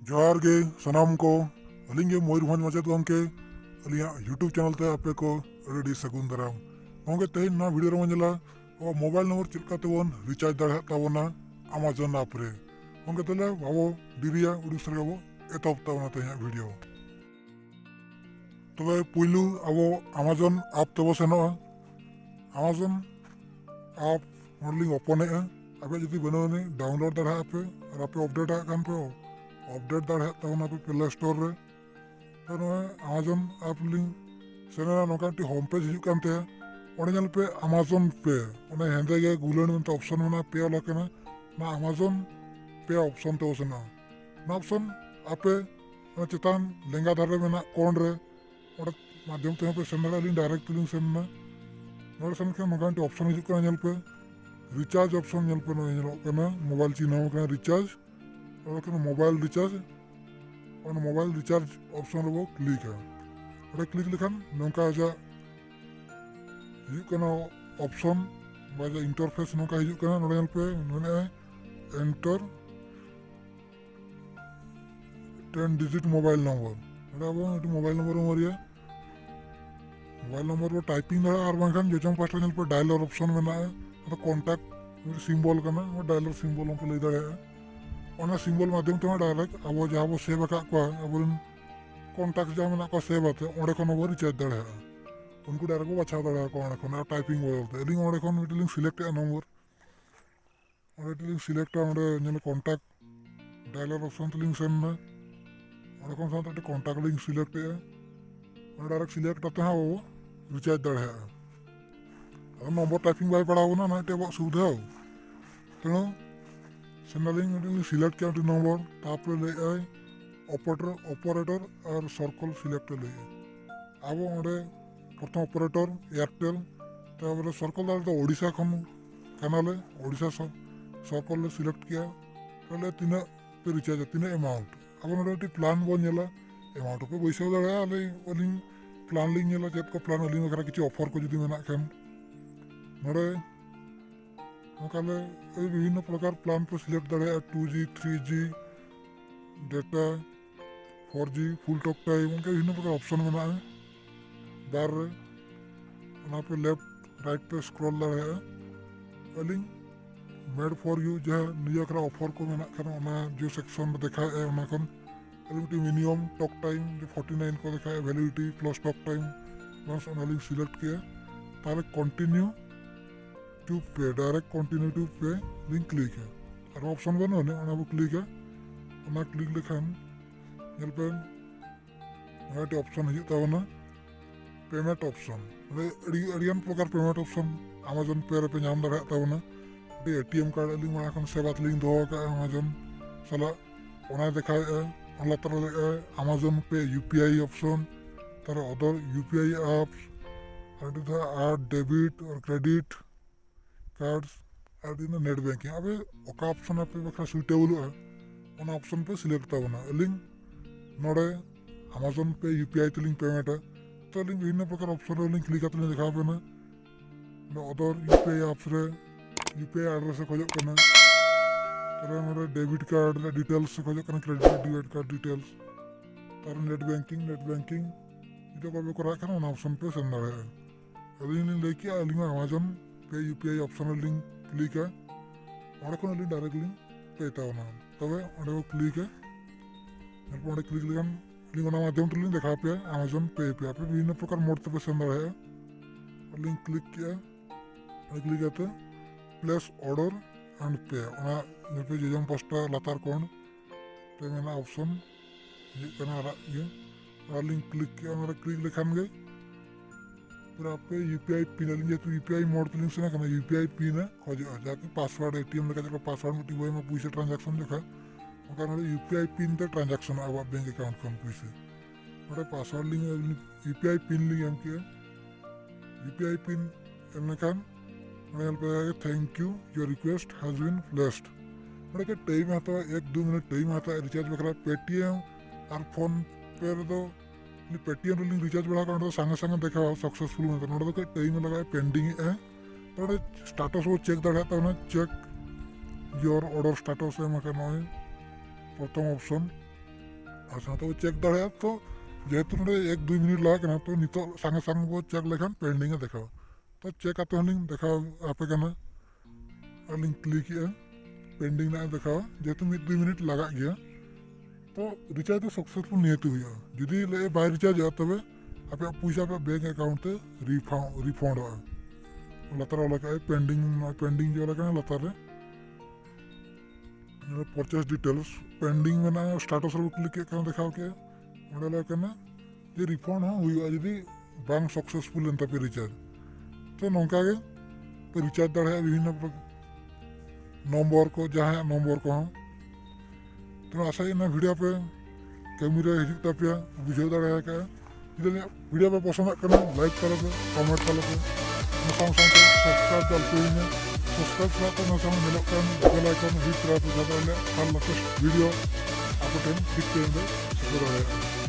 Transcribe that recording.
जोहार गे सनाम को अलिंग गे मयूरभंज मचेत गोंके अलिया YouTube channel ते आपे को अड़ी सगुन दाराम गोंके तेज ना वीडियो रे मंजला ओ मोबाइल नंबर चिलका तेबन रिचार्ज दाड़ा ताबोना अमेजन ऐप रे गोंके तले बाबो डिरिया उड़ीस रे बाबो एतप ताबोना ते वीडियो तबे पुइलु अबो अमेजन ऐप तेबो सेनो अमेजन ऐप मोडलिंग ओपन है आपे जदि बनोने डाउनलोड दाड़ा आपे और आपे अपडेट आ कान पे अपडेट दाड़ा ताबोना पे प्ले स्टोर रे तो अमेजन ऐप लिंक सेना नोका होम पेज हिजुग कानते ओने ñel पे अमेजन पे ओने हेंदे गे गुलन में ऑप्शन में पे लकेना ना अमेजन पे ऑप्शन तो सेना ना ऑप्शन आपे चितान लेंगा धारे में ना कोन रे ओडे माध्यम ते पे सेना लिंक डायरेक्ट लिंक सेना नोडे सेन के नोका ऑप्शन हिजुग काना ñel पे रिचार्ज ऑप्शन ñel पे नो ñel काना मोबाइल चिन्ह का रिचार्ज और मोबाइल रिचार्ज और मोबाइल रिचार्ज ऑप्शन रे वो क्लिक है और क्लिक लिखान नोका जा हिजुग ऑप्शन बाजा इंटरफेस नोका हिजुग नोडे पे नोने एंटर 10 डिजिट मोबाइल नंबर नोडे अब मोबाइल नंबर मरिया मोबाइल नंबर वो टाइपिंग दाड़ा और बांखान जोचम पास्टा ñel पे डायलर ऑप्शन में ना तो कांटेक्ट सिंबल करना वो डायलर सिंबल पे ले दाड़ा ओना सिंबल माध्यम ते डायरेक्ट अब जहाँ वो सेव का अब कॉन्टैक्ट जहाँ में को सेव आते ओडे खन वो रिचार्ज दाड़ा उनको डायरेक्ट को बचा दाड़ा को ओडे खन टाइपिंग बोलते लिंक ओडे खन लिंक सिलेक्ट नंबर ओडे लिंक सिलेक्ट ओडे ñel contact dialer option link सेन ना ओडे खन साथ कॉन्टैक्ट लिंक सिलेक्ट है ओडे डायरेक्ट सिलेक्ट आते हैं वो रिचार्ज दाड़ा अब नंबर टाइपिंग बाय पड़ा ना ना टेबो सुविधा हो तेणु सेनालिंग सिलेक्ट किया नंबर तापर ले आए ऑपरेटर और सर्कल सिलेक्ट ले अब ओडे प्रथम ऑपरेटर एयरटेल तापर सर्कल दाल तो ओडिशा खन कैनाल ओडिशा सर्कल सिलेक्ट किया ताले तीन पे रिचार्ज तीन अमाउंट अब नोडे प्लान बन नेला अमाउंट पे पैसा दाड़ा आले ओलिंग प्लान लिंग नेला चेक को प्लान ओलिंग वगैरह किसी ऑफर को जदी मेना खान नोडे नकाले विभिन्न प्रकार प्लान पर सिलेक्ट दाड़ा 2G 3G data 4G full talk time उनके विभिन्न प्रकार ऑप्शन में बार रे पे लेफ्ट राइट पे स्क्रॉल दाड़ा अलिंग मेड फॉर यू जो निजा करा ऑफर को मेना खाना जो सेक्शन में देखा है ओना खन अलिंग मिनिमम टॉक टाइम जो 49 को देखा है वैलिडिटी प्लस टॉक टाइम बस ओना लिंक सिलेक्ट किया ताले कंटिन्यू टू पे डायरेक्ट कंटिन्यू टू पे लिंक क्लिक है और ऑप्शन बनो ने ओना वो क्लिक है ओना क्लिक लेखान ñel पे नाइट ऑप्शन हिजुग ताबोना पेमेंट ऑप्शन अड़ियान प्रकार पेमेंट ऑप्शन अमेजन पे रे पे नाम दाड़ा ताबोना एटीएम कार्ड लिंक माना खन सेवात लिंक दो का अमेजन साला ओना देखा अल्लाह तरह अमेजन पे यूपीआई ऑप्शन तार अदर यूपीआई एप्स और डेबिट और क्रेडिट कार्ड्स और नेट बैंकिंग अब ओका ऑप्शन पे बखरा सुटेबल है ओना ऑप्शन पे सिलेक्ट ताबोना लिंक नोडे अमेजन पे यूपीआई ते लिंक पेमेंट है तो लिंक विभिन्न प्रकार ऑप्शन लिंक क्लिक करते देखा पे ना अदर यूपीआई एप्स रे यूपीआई एड्रेस खोजो करना तारे नोडे डेबिट कार्ड डिटेल्स खोजो करना क्रेडिट डेबिट कार्ड डिटेल्स तारे नेट बैंकिंग इतो को करा करना ओना ऑप्शन पे सेंड दाड़ा अलिंग लेके अलिंग अमेजन पे यूपीआई ऑप्शन लिंक क्लिक है ओडे कोन लिंक डायरेक्ट लिंक पे तावना तबे ओडे को क्लिक है ओडे क्लिक लिगन लिंक ओना माध्यम लिंक देखा पे अमेजन पे पे विभिन्न प्रकार मोड पे सेंड दाड़ा लिंक क्लिक किया क्लिक करते प्लेस ऑर्डर एंड पे ओना पे जम पास्टा लातार कोन पे मेना ऑप्शन ये कना ये लिंक क्लिक किया ओना क्लिक लेखान गए पूरा पे यूपीआई पिन लिंक जेतु यूपीआई मोड लिंक से ना कना यूपीआई पिन है खोज जाके पासवर्ड एटीएम लेका जको पासवर्ड में टिबो में पुइसा ट्रांजैक्शन देखा ओका यूपीआई पिन ते ट्रांजैक्शन अब बैंक अकाउंट कन पुइसा ओडे password link UPI pin link हम किया यूपीआई पिन एमनेखान ओडे पे thank you your request has been flashed ओडे के टाइम आता 1-2 मिनट टाइम आता रिचार्ज बकरा पेटीएम और फोन पे तो पेटीएम लिंक रिचार्ज बढ़ा कर संगे संगे देखा सक्सेसफुल में नोडे तो टाइम लगा पेंडिंग है तो स्टेटस वो चेक दाड़ा चेक योर ऑर्डर स्टेटस है प्रथम ऑप्शन और साथ चेक दाड़ा तो जेहेतु नोडे 1-2 मिनट लगा तो नितो संगे संगे बो चेक लेखान पेंडिंग देखा तो चेक आते हलिंग देखा आपे कना अलिंग क्लिक किया पेंडिंग ना देखा जेहेतु 1-2 मिनट लगा गया तो रिचार्ज तो सक्सेसफुल नियति हुआ जुदी ले बाय रिचार्ज तबे आपे पैसा पे बैंक अकाउंट ते रिफंड लतार लगा पेंडिंग जो लगा लतार रे परचेस डिटेल्स पेंडिंग में स्टेटस रे क्लिक के देखा के ओडे लगा जे रिफंड हुआ जुदी बैंक सक्सेसफुल एंता पे रिचार्ज तो नौका के पे रिचार्ज दाड़ा विभिन्न नंबर को जहाँ नंबर को हम तो आशा ना वीडियो पे कमी रे हिजुग तापिया बुझाव दाड़ा का इदले वीडियो पे पसंद करना लाइक करो पे कमेंट करो पे नसाम साथ सब्सक्राइब कर कोई सब्सक्राइब करा तो नसाम मिलो कर बेल आइकन हिट करा तो ज्यादा ले हर लेटेस्ट वीडियो आपको टाइम ठीक करेंगे शुक्र है।